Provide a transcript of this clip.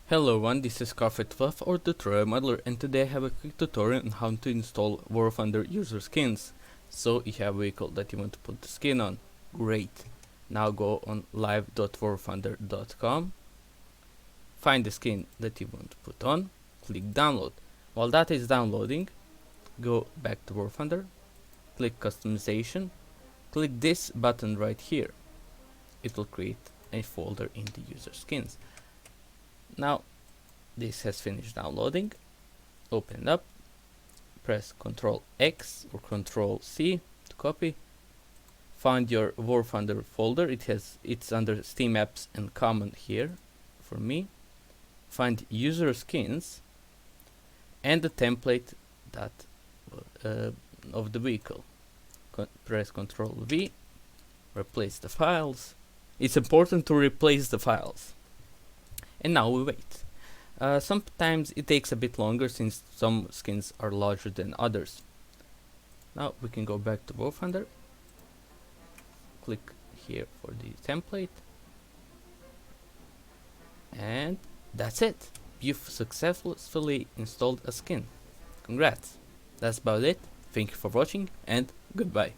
Hello everyone, this is Coffee12 or the Tutorial Modeler, and today I have a quick tutorial on how to install War Thunder user skins. So you have a vehicle that you want to put the skin on. Great. Now go on live.warthunder.com, find the skin that you want to put on, click download. While that is downloading, go back to War Thunder, click customization, click this button right here. It will create a folder in the user skins. Now this has finished downloading. Open it up, press Ctrl X or Ctrl C to copy. Find your War Thunder folder. It's under Steam Apps and Common here for me. Find user skins and the template that of the vehicle. Press Ctrl V, replace the files. It's important to replace the files. And now we wait. Sometimes it takes a bit longer since some skins are larger than others. Now we can go back to War Thunder. Click here for the template. And that's it. You've successfully installed a skin. Congrats. That's about it. Thank you for watching and goodbye.